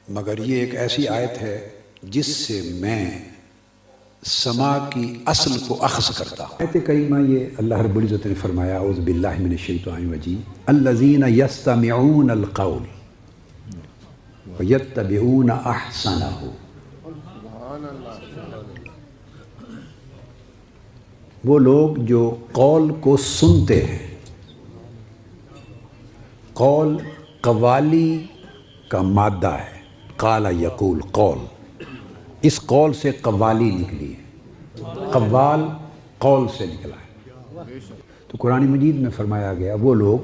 مگر یہ ایک ایسی آیت ہے جس سے میں سما کی اصل کو اخذ کرتا ہوں۔ آیت کریمہ یہ اللہ رب العزت نے فرمایا اعوذ باللہ من الشیطان الرجیم الذین یستمعون القول ویتبعون احسنہ۔ وہ لوگ جو قول کو سنتے ہیں، قول قوالی کا مادہ ہے، قال یقول قول، اس قول سے قوالی نکلی ہے، قوال قول سے نکلا ہے۔ تو قرآن مجید میں فرمایا گیا وہ لوگ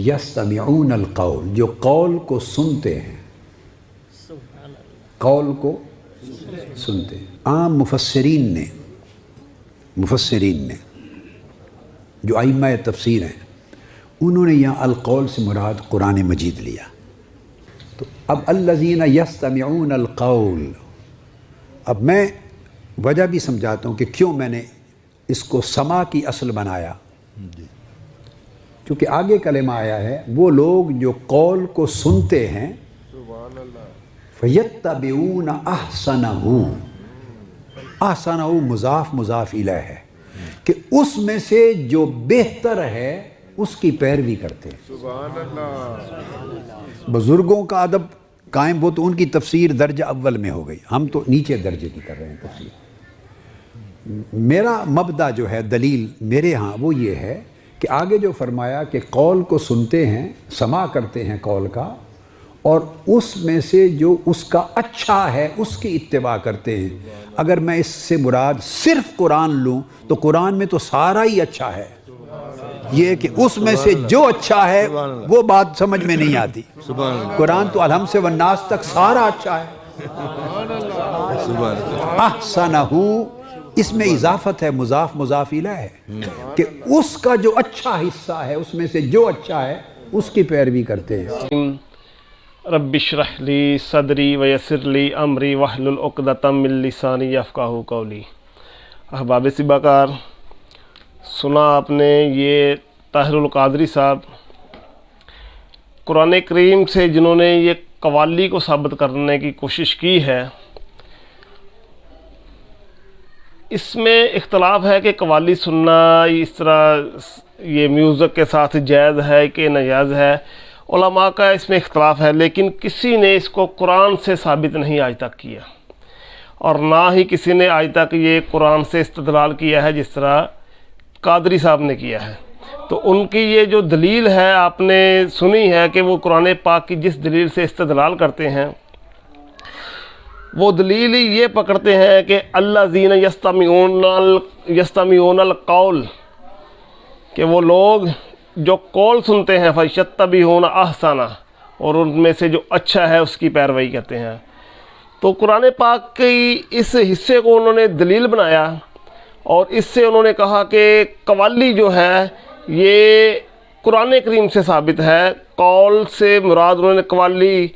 یستمعون القول، جو قول کو سنتے ہیں، قول کو سنتے ہیں۔ عام مفسرین نے جو ائمہ تفسیر ہیں انہوں نے یہاں القول سے مراد قرآن مجید لیا۔ تو اب الذین یستمعون القول، اب میں وجہ بھی سمجھاتا ہوں کہ کیوں میں نے اس کو سما کی اصل بنایا، کیونکہ آگے کلمہ آیا ہے وہ لوگ جو قول کو سنتے ہیں فیتبعون احسنہ، احسنہ مضاف مضاف الیہ ہے کہ اس میں سے جو بہتر ہے اس کی پیروی کرتے ہیں۔ سبحان اللہ۔ بزرگوں کا ادب قائم ہو تو ان کی تفسیر درجہ اول میں ہو گئی، ہم تو نیچے درجے کی کر رہے ہیں تفسیر۔ میرا مبدا جو ہے دلیل میرے ہاں وہ یہ ہے کہ آگے جو فرمایا کہ قول کو سنتے ہیں، سماع کرتے ہیں قول کا، اور اس میں سے جو اس کا اچھا ہے اس کی اتباع کرتے ہیں۔ اگر میں اس سے مراد صرف قرآن لوں تو قرآن میں تو سارا ہی اچھا ہے، یہ کہ اس میں سے جو اچھا ہے وہ بات سمجھ میں نہیں آتی۔ قرآن تو الحمد سے والناس تک سارا اچھا ہے۔ احسنہ، اس میں اضافت ہے، مضاف مضاف الیہ ہے کہ اس کا جو اچھا حصہ ہے اس میں سے جو اچھا ہے اس کی پیروی کرتے ہیں۔ رب اشرح لی صدری ویسر لی امری واحلل عقدۃ من لسانی یفقہوا قولی۔ احباب سبا کار، سنا آپ نے یہ طاہر القادری صاحب قرآن کریم سے جنہوں نے یہ قوالی کو ثابت کرنے کی کوشش کی ہے۔ اس میں اختلاف ہے کہ قوالی سننا اس طرح یہ میوزک کے ساتھ جائز ہے کہ ناجائز ہے، علماء کا اس میں اختلاف ہے، لیکن کسی نے اس کو قرآن سے ثابت نہیں آج تک کیا، اور نہ ہی کسی نے آج تک یہ قرآن سے استدلال کیا ہے جس طرح قادری صاحب نے کیا ہے۔ تو ان کی یہ جو دلیل ہے آپ نے سنی ہے کہ وہ قرآن پاک کی جس دلیل سے استدلال کرتے ہیں وہ دلیل یہ پکڑتے ہیں کہ الذین یستمعون القول، کہ وہ لوگ جو قول سنتے ہیں فیتبعون احسنہ، اور ان میں سے جو اچھا ہے اس کی پیروی کرتے ہیں۔ تو قرآن پاک کی اس حصے کو انہوں نے دلیل بنایا، اور اس سے انہوں نے کہا کہ قوالی جو ہے یہ قرآن کریم سے ثابت ہے۔ قول سے مراد انہوں نے قوالی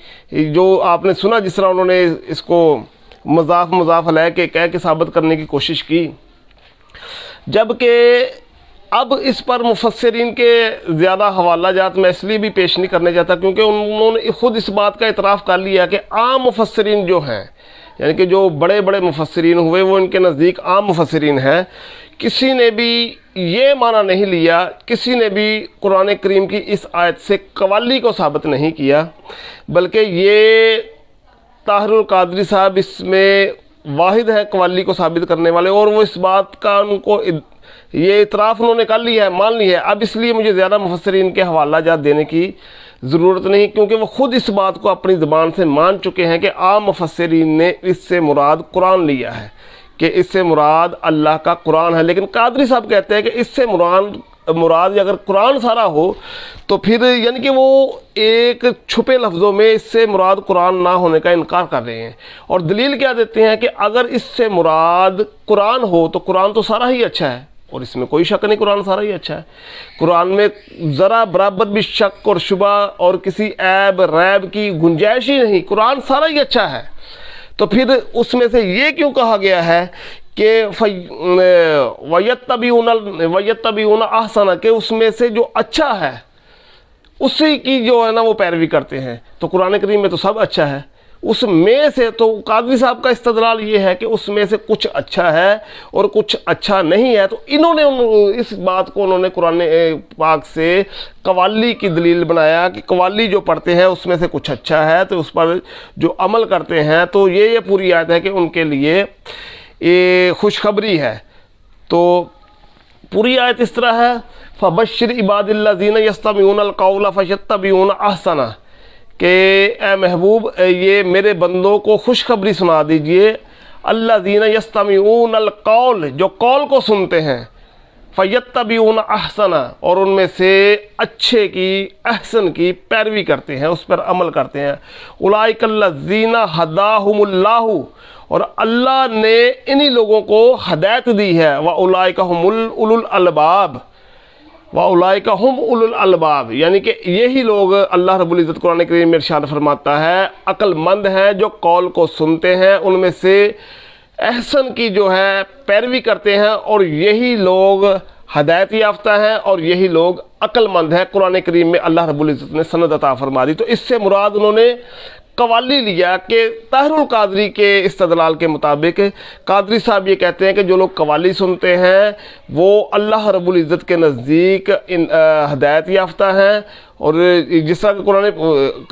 جو آپ نے سنا جس طرح انہوں نے اس کو مضاف مضاف علیہ کے کہہ کے ثابت کرنے کی کوشش کی، جبکہ اب اس پر مفسرین کے زیادہ حوالہ جات میں اس لیے بھی پیش نہیں کرنے چاہتا کیونکہ انہوں نے خود اس بات کا اعتراف کر لیا کہ عام مفسرین جو ہیں، یعنی کہ جو بڑے بڑے مفسرین ہوئے وہ ان کے نزدیک عام مفسرین ہیں، کسی نے بھی یہ معنی نہیں لیا، کسی نے بھی قرآن کریم کی اس آیت سے قوالی کو ثابت نہیں کیا، بلکہ یہ طاہر القادری صاحب اس میں واحد ہے قوالی کو ثابت کرنے والے، اور وہ اس بات کا ان کو یہ اعتراف انہوں نے کر لیا ہے، مان لی ہے۔ اب اس لیے مجھے زیادہ مفسرین کے حوالہ جات دینے کی ضرورت نہیں، کیونکہ وہ خود اس بات کو اپنی زبان سے مان چکے ہیں کہ عام مفسرین نے اس سے مراد قرآن لیا ہے، کہ اس سے مراد اللہ کا قرآن ہے۔ لیکن قادری صاحب کہتے ہیں کہ اس سے مراد اگر قرآن سارا ہو تو پھر یعنی کہ وہ ایک چھپے لفظوں میں اس سے مراد قرآن نہ ہونے کا انکار کر رہے ہیں، اور دلیل کیا دیتے ہیں کہ اگر اس سے مراد قرآن ہو تو قرآن تو سارا ہی اچھا ہے، اور اس میں کوئی شک نہیں قرآن سارا ہی اچھا ہے، قرآن میں ذرا برابر بھی شک اور شبہ اور کسی عیب ریب کی گنجائش ہی نہیں، قرآن سارا ہی اچھا ہے۔ تو پھر اس میں سے یہ کیوں کہا گیا ہے کہ وَيَتَّبِعُونَ أَحْسَنَ، کہ اس میں سے جو اچھا ہے اسی کی جو ہے نا وہ پیروی کرتے ہیں؟ تو قرآن کریم میں تو سب اچھا ہے، اس میں سے تو قادری صاحب کا استدلال یہ ہے کہ اس میں سے کچھ اچھا ہے اور کچھ اچھا نہیں ہے، تو انہوں نے اس بات کو انہوں نے قرآن پاک سے قوالی کی دلیل بنایا کہ قوالی جو پڑھتے ہیں اس میں سے کچھ اچھا ہے تو اس پر جو عمل کرتے ہیں تو یہ پوری آیت ہے کہ ان کے لیے یہ خوشخبری ہے۔ تو پوری آیت اس طرح ہے، فبشر عباد الذین یستمعون القول فیتبعون احسنہ، کہ اے محبوب یہ میرے بندوں کو خوشخبری سنا دیجئے، الذین یستمعون القول، جو قول کو سنتے ہیں، فیتبعون احسنہ، اور ان میں سے اچھے کی، احسن کی پیروی کرتے ہیں، اس پر عمل کرتے ہیں، اولئک الذین ہداہم اللہ، اور اللہ نے انہی لوگوں کو ہدایت دی ہے، وَأُولَئِكَ هُمُ أُولُو الْأَلْبَابِ، وَأُولَئِكَ هُمْ أُولُو الْأَلْبَابِ، یعنی کہ یہی لوگ اللہ رب العزت قرآن کریم میں ارشاد فرماتا ہے عقل مند ہیں، جو قول کو سنتے ہیں، ان میں سے احسن کی جو ہے پیروی کرتے ہیں، اور یہی لوگ ہدایت یافتہ ہیں اور یہی لوگ عقل مند ہیں۔ قرآن کریم میں اللہ رب العزت نے سند عطا فرما دی۔ تو اس سے مراد انہوں نے قوالی لیا کہ طاہر القادری کے استدلال کے مطابق قادری صاحب یہ کہتے ہیں کہ جو لوگ قوالی سنتے ہیں وہ اللہ رب العزت کے نزدیک ہدایت یافتہ ہیں، اور جس طرح کہ قرآن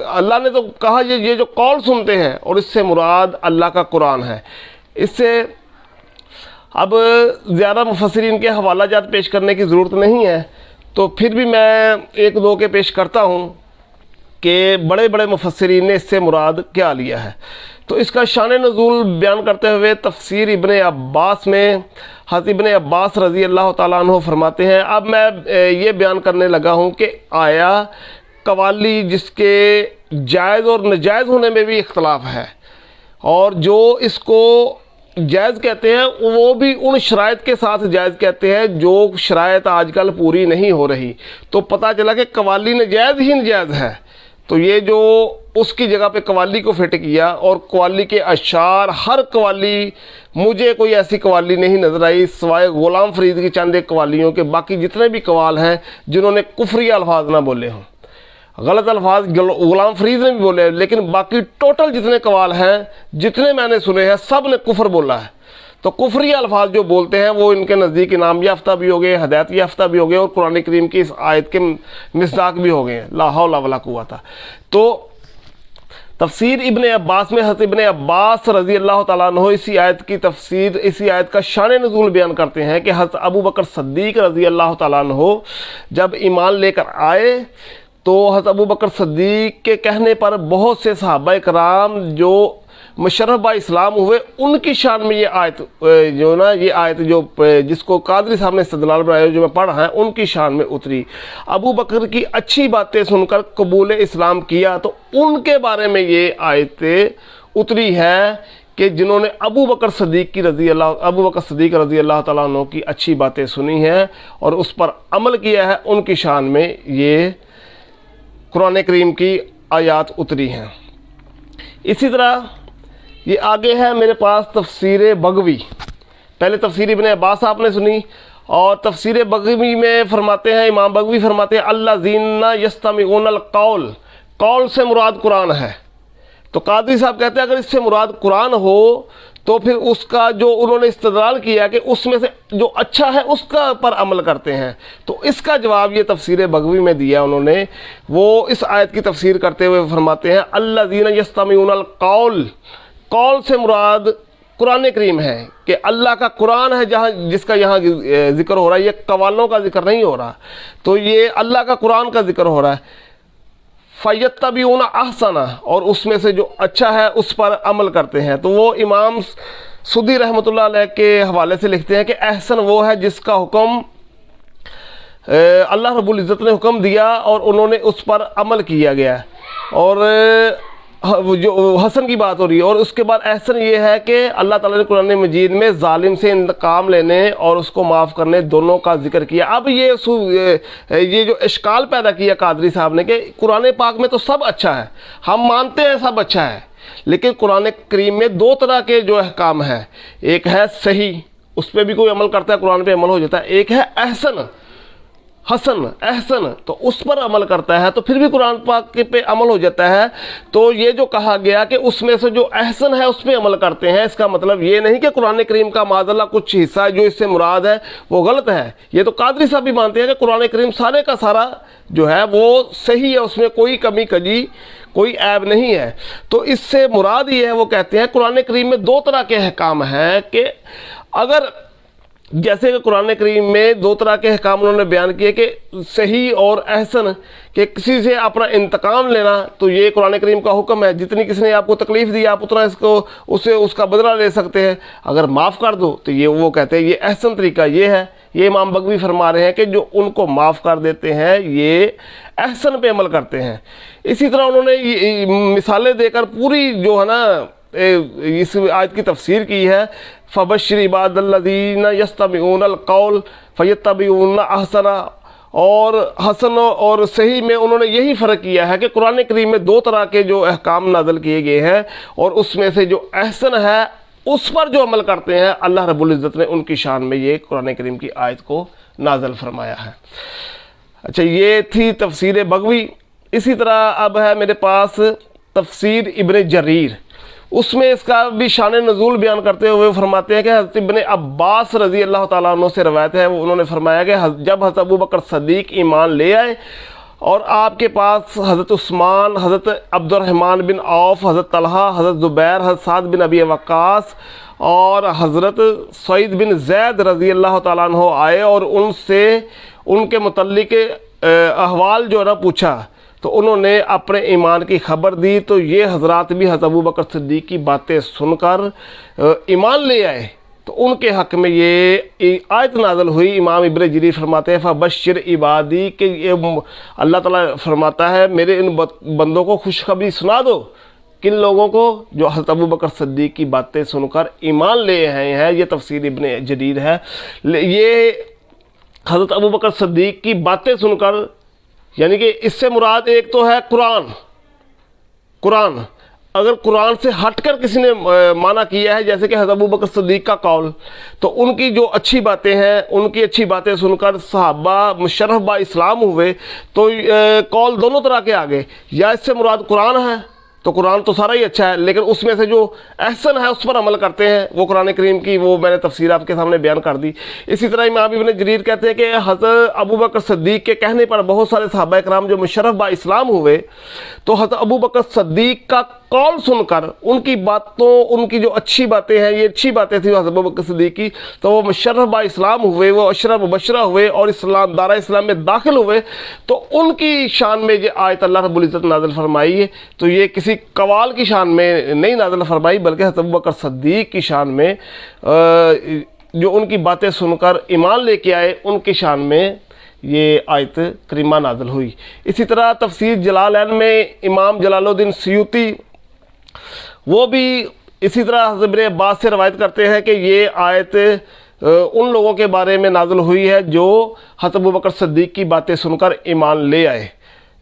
اللہ نے تو کہا یہ جو قول سنتے ہیں، اور اس سے مراد اللہ کا قرآن ہے۔ اس سے اب زیادہ مفسرین کے حوالہ جات پیش کرنے کی ضرورت نہیں ہے، تو پھر بھی میں ایک دو کے پیش کرتا ہوں کہ بڑے بڑے مفسرین نے اس سے مراد کیا لیا ہے۔ تو اس کا شان نزول بیان کرتے ہوئے تفسیر ابن عباس میں حضرت ابن عباس رضی اللہ تعالیٰ عنہ فرماتے ہیں، اب میں یہ بیان کرنے لگا ہوں کہ آیا قوالی جس کے جائز اور ناجائز ہونے میں بھی اختلاف ہے، اور جو اس کو جائز کہتے ہیں وہ بھی ان شرائط کے ساتھ جائز کہتے ہیں جو شرائط آج کل پوری نہیں ہو رہی، تو پتہ چلا کہ قوالی ناجائز ہی ناجائز ہے۔ تو یہ جو اس کی جگہ پہ قوالی کو فٹ کیا، اور قوالی کے اشعار، ہر قوالی، مجھے کوئی ایسی قوالی نہیں نظر آئی سوائے غلام فرید کی چند ایک قوالیوں کے، باقی جتنے بھی قوال ہیں جنہوں نے کفری الفاظ نہ بولے ہوں، غلط الفاظ غلام فرید نے بھی بولے، لیکن باقی ٹوٹل جتنے قوال ہیں جتنے میں نے سنے ہیں سب نے کفر بولا ہے۔ تو کفری الفاظ جو بولتے ہیں وہ ان کے نزدیک انعام یافتہ بھی ہو گئے، ہدایت یافتہ بھی ہو گئے، اور قرآن کریم کی اس آیت کے مصداق بھی ہو گئے ہیں، لا حول ولا قوت۔ تو تفسیر ابن عباس میں حضرت ابن عباس رضی اللہ تعالیٰ عنہ اسی آیت کی تفسیر، اسی آیت کا شان نزول بیان کرتے ہیں کہ حضرت ابو بکر صدیق رضی اللہ تعالیٰ عنہ جب ایمان لے کر آئے تو حضرت ابو بکر صدیق کے کہنے پر بہت سے صحابہ کرام جو مشرف با اسلام ہوئے، ان کی شان میں یہ آیت جو نا یہ آیت جو جس کو قادری صاحب نے استدلال بنایا جو میں پڑھ رہا ہوں، ان کی شان میں اتری۔ ابو بکر کی اچھی باتیں سن کر قبول اسلام کیا تو ان کے بارے میں یہ آیت اتری ہے کہ جنہوں نے ابو بکر صدیق رضی اللہ تعالیٰ عنہ کی اچھی باتیں سنی ہیں اور اس پر عمل کیا ہے، ان کی شان میں یہ قرآن کریم کی آیات اتری ہیں۔ اسی طرح یہ آگے ہے میرے پاس تفسیر بغوی۔ پہلے تفسیر ابن عباس آپ نے سنی، اور تفسیر بغوی میں فرماتے ہیں، امام بغوی فرماتے ہیں الذین یستمعون القول، قول سے مراد قرآن ہے۔ تو قادری صاحب کہتے ہیں اگر اس سے مراد قرآن ہو تو پھر اس کا جو انہوں نے استدلال کیا کہ اس میں سے جو اچھا ہے اس کا پر عمل کرتے ہیں، تو اس کا جواب یہ تفسیر بغوی میں دیا انہوں نے۔ وہ اس آیت کی تفسیر کرتے ہوئے فرماتے ہیں الذین یستمعون القول، قول سے مراد قرآن کریم ہے کہ اللہ کا قرآن ہے جہاں جس کا یہاں ذکر ہو رہا ہے، یہ قوالوں کا ذکر نہیں ہو رہا، تو یہ اللہ کا قرآن کا ذکر ہو رہا ہے۔ فیتبعون احسنہ، اور اس میں سے جو اچھا ہے اس پر عمل کرتے ہیں۔ تو وہ امام سدی رحمۃ اللہ علیہ کے حوالے سے لکھتے ہیں کہ احسن وہ ہے جس کا حکم اللہ رب العزت نے حکم دیا اور انہوں نے اس پر عمل کیا گیا، اور جو حسن کی بات ہو رہی ہے۔ اور اس کے بعد احسن یہ ہے کہ اللہ تعالیٰ نے قرآن مجید میں ظالم سے انتقام لینے اور اس کو معاف کرنے دونوں کا ذکر کیا۔ اب یہ جو اشکال پیدا کیا قادری صاحب نے کہ قرآن پاک میں تو سب اچھا ہے، ہم مانتے ہیں سب اچھا ہے، لیکن قرآن کریم میں دو طرح کے جو احکام ہیں، ایک ہے صحیح، اس پہ بھی کوئی عمل کرتا ہے قرآن پہ عمل ہو جاتا ہے، ایک ہے احسن، حسن احسن تو اس پر عمل کرتا ہے تو پھر بھی قرآن پاک پہ عمل ہو جاتا ہے. تو یہ جو کہا گیا کہ اس میں سے جو احسن ہے اس پہ عمل کرتے ہیں، اس کا مطلب یہ نہیں کہ قرآن کریم کا معاذ اللہ کچھ حصہ ہے جو اس سے مراد ہے وہ غلط ہے. یہ تو قادری صاحب بھی مانتے ہیں کہ قرآن کریم سارے کا سارا جو ہے وہ صحیح ہے، اس میں کوئی کمی کجی کوئی عیب نہیں ہے. تو اس سے مراد یہ ہے، وہ کہتے ہیں قرآن کریم میں دو طرح کے احکام ہیں کہ اگر جیسے کہ قرآن کریم میں دو طرح کے احکام انہوں نے بیان کیے کہ صحیح اور احسن، کہ کسی سے اپنا انتقام لینا تو یہ قرآن کریم کا حکم ہے، جتنی کسی نے آپ کو تکلیف دی آپ اتنا اس کا بدلہ لے سکتے ہیں، اگر معاف کر دو تو یہ وہ کہتے ہیں یہ احسن طریقہ یہ ہے. یہ امام بغوی فرما رہے ہیں کہ جو ان کو معاف کر دیتے ہیں یہ احسن پہ عمل کرتے ہیں. اسی طرح انہوں نے مثالیں دے کر پوری جو ہے نا اس آیت کی تفسیر کی ہے. فبشر عباد الذین یستمعون القول فیتبعون احسنہ، اور حسن اور صحیح میں انہوں نے یہی فرق کیا ہے کہ قرآن کریم میں دو طرح کے جو احکام نازل کیے گئے ہیں اور اس میں سے جو احسن ہے اس پر جو عمل کرتے ہیں اللہ رب العزت نے ان کی شان میں یہ قرآن کریم کی آیت کو نازل فرمایا ہے. اچھا، یہ تھی تفسیر بغوی. اسی طرح اب ہے میرے پاس تفسیر ابن جریر. اس میں اس کا بھی شان نزول بیان کرتے ہوئے فرماتے ہیں کہ حضرت ابن عباس رضی اللہ تعالیٰ عنہ سے روایت ہے، انہوں نے فرمایا کہ جب حضرت ابو بکر صدیق ایمان لے آئے اور آپ کے پاس حضرت عثمان، حضرت عبد الرحمن بن عوف، حضرت طلحہ، حضرت زبیر، حضرت سعد بن ابی وقاص اور حضرت سعید بن زید رضی اللہ تعالیٰ عنہ آئے اور ان سے ان کے متعلق احوال جو ہے نا پوچھا تو انہوں نے اپنے ایمان کی خبر دی، تو یہ حضرات بھی حضرت ابو بکر صدیق کی باتیں سن کر ایمان لے آئے. تو ان کے حق میں یہ آیت نازل ہوئی. امام ابن جریر فرماتے ہیں فبشر عبادی، کہ یہ اللہ تعالیٰ فرماتا ہے میرے ان بندوں کو خوشخبری سنا دو. کن لوگوں کو؟ جو حضرت ابو بکر صدیق کی باتیں سن کر ایمان لے آئے ہیں. یہ تفسیر ابن جریر ہے. یہ حضرت ابو بکر صدیق کی باتیں سن کر، یعنی کہ اس سے مراد ایک تو ہے قرآن. اگر قرآن سے ہٹ کر کسی نے معنی کیا ہے جیسے کہ حضرت ابو بکر صدیق کا قول، تو ان کی جو اچھی باتیں ہیں ان کی اچھی باتیں سن کر صحابہ مشرف با اسلام ہوئے، تو قول دونوں طرح کے آگے. یا اس سے مراد قرآن ہے تو قرآن تو سارا ہی اچھا ہے، لیکن اس میں سے جو احسن ہے اس پر عمل کرتے ہیں وہ قرآن کریم کی وہ میں نے تفسیر آپ کے سامنے بیان کر دی. اسی طرح امام ابن جریر کہتے ہیں کہ حضرت ابو بکر صدیق کے کہنے پر بہت سارے صحابہ کرام جو مشرف با اسلام ہوئے، تو حضرت ابو بکر صدیق کا قول سن کر ان کی باتوں، ان کی جو اچھی باتیں ہیں، یہ اچھی باتیں تھیں حضرت ابو بکر صدیق کی، تو وہ مشرف با اسلام ہوئے، وہ عشرہ مبشرہ ہوئے اور اسلام دارہ اسلام میں داخل ہوئے. تو ان کی شان میں یہ آیت اللہ رب العزت نازل فرمائی ہے. تو یہ کسی قوال کی شان میں نہیں نازل فرمائی بلکہ حضرت ابو بکر صدیق کی شان میں، جو ان کی باتیں سن کر ایمان لے کے آئے ان کی شان میں یہ آیت کریمہ نازل ہوئی. اسی طرح تفسیر جلالین میں امام جلال الدین سیوطی وہ بھی اسی طرح حضرت ابن عباس سے روایت کرتے ہیں کہ یہ آیت ان لوگوں کے بارے میں نازل ہوئی ہے جو حضرت ابو بکر صدیق کی باتیں سن کر ایمان لے آئے.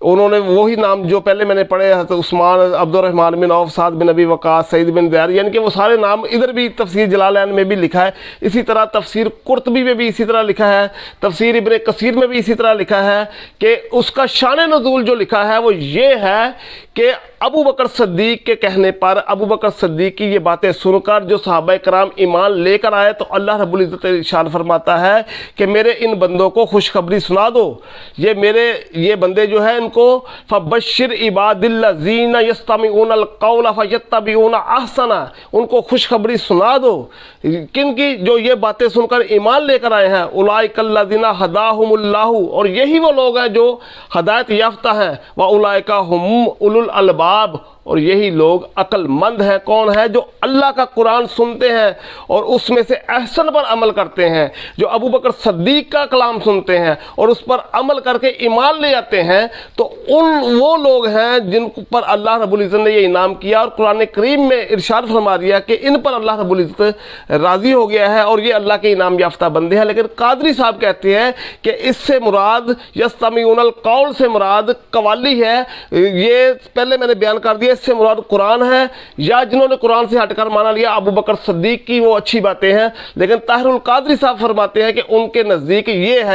انہوں نے وہی نام جو پہلے میں نے پڑھے، حضرت عثمان، عبد الرحمن بن عوف، سعد بن ابی وقاص، سعید بن زید، یعنی کہ وہ سارے نام ادھر بھی تفسیر جلالین میں بھی لکھا ہے. اسی طرح تفسیر قرطبی میں بھی اسی طرح لکھا ہے، تفسیر ابن کثیر میں بھی اسی طرح لکھا ہے کہ اس کا شان نزول جو لکھا ہے وہ یہ ہے کہ ابو بکر صدیق کے کہنے پر، ابو بکر صدیق کی یہ باتیں سن کر جو صحابہ کرام ایمان لے کر آئے تو اللہ رب العزت ارشاد فرماتا ہے کہ میرے ان بندوں کو خوشخبری سنا دو. یہ بندے جو ہیں ان کو فبشر عباد الذین یستمعون القول فیتبعون احسنہ، ان کو خوشخبری سنا دو. کن کی؟ جو یہ باتیں سن کر ایمان لے کر آئے ہیں. اولئک الذین ھداھم اللہ، اور یہی وہ لوگ ہیں جو ہدایت یافتہ ہیں. واولئک ھم اولو الالباب، اور یہی لوگ عقل مند ہیں. کون ہے؟ جو اللہ کا قرآن سنتے ہیں اور اس میں سے احسن پر عمل کرتے ہیں، جو ابو بکر صدیق کا کلام سنتے ہیں اور اس پر عمل کر کے ایمان لے آتے ہیں. تو وہ لوگ ہیں جن پر اللہ رب العزت نے یہ انعام کیا، اور قرآن کریم میں ارشاد فرما دیا کہ ان پر اللہ رب العزت راضی ہو گیا ہے اور یہ اللہ کے انعام یافتہ بندے ہیں. لیکن قادری صاحب کہتے ہیں کہ اس سے مراد یستمعون القول سے مراد قوالی ہے. یہ پہلے میں نے بیان کر دیا، اس سے مراد قرآن ہے، یا جنہوں نے قرآن سے ہٹ کر مانا لیا ابو بکر صدیق کی وہ اچھی باتیں ہیں. لیکن طاہر القادری صاحب فرماتے ہیں کہ ان کے نزدیک یہ ہے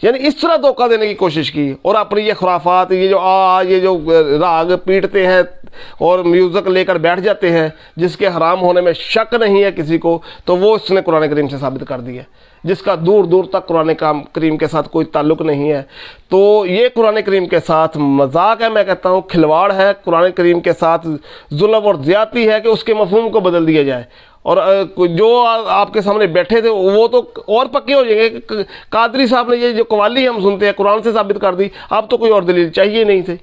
یعنی اس طرح دھوکہ دینے کی کوشش کی، اور اپنی یہ خرافات، یہ جو راگ پیٹتے ہیں اور میوزک لے کر بیٹھ جاتے ہیں جس کے حرام ہونے میں شک نہیں ہے کسی کو، تو وہ اس نے قرآن کریم سے ثابت کر دیا، جس کا دور دور تک قرآن کریم کے ساتھ کوئی تعلق نہیں ہے۔ تو یہ قرآن کریم کے ساتھ مذاق ہے، میں کہتا ہوں کھلواڑ ہے، قرآن کریم کے ساتھ ظلم اور زیادتی ہے کہ اس کے مفہوم کو بدل دیا جائے۔ اور جو آپ کے سامنے بیٹھے تھے وہ تو اور پکے ہو جائیں گے کہ قادری صاحب نے یہ جو قوالی ہم سنتے ہیں قرآن سے ثابت کر دی، اب تو کوئی اور دلیل چاہیے نہیں تھے۔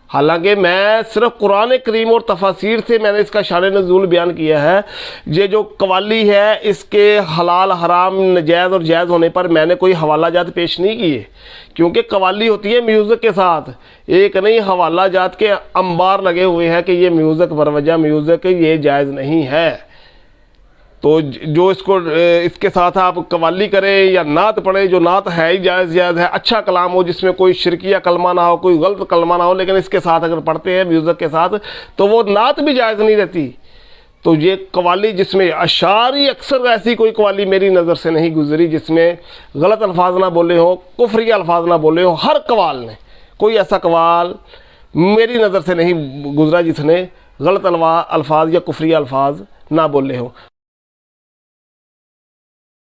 حالانکہ میں صرف قرآن کریم اور تفاسیر سے میں نے اس کا شان نزول بیان کیا ہے۔ یہ جو قوالی ہے اس کے حلال حرام نجائز اور جائز ہونے پر میں نے کوئی حوالہ جات پیش نہیں کیے، کیونکہ قوالی ہوتی ہے میوزک کے ساتھ، ایک نہیں حوالہ جات کے انبار لگے ہوئے ہیں کہ یہ میوزک بروجہ میوزک یہ جائز نہیں ہے۔ تو جو اس کے ساتھ آپ قوالی کریں یا نعت پڑھیں، جو نعت ہے ہی جائز ہے، اچھا کلام ہو جس میں کوئی شرکیہ کلمہ نہ ہو، کوئی غلط کلمہ نہ ہو، لیکن اس کے ساتھ اگر پڑھتے ہیں میوزک کے ساتھ تو وہ نعت بھی جائز نہیں رہتی۔ تو یہ قوالی جس میں اشعاری، اکثر ایسی کوئی قوالی میری نظر سے نہیں گزری جس میں غلط الفاظ نہ بولے ہوں، کفری الفاظ نہ بولے ہوں۔ ہر قوال نے، کوئی ایسا قوال میری نظر سے نہیں گزرا جس نے غلط الفاظ یا کفری الفاظ نہ بولے ہوں۔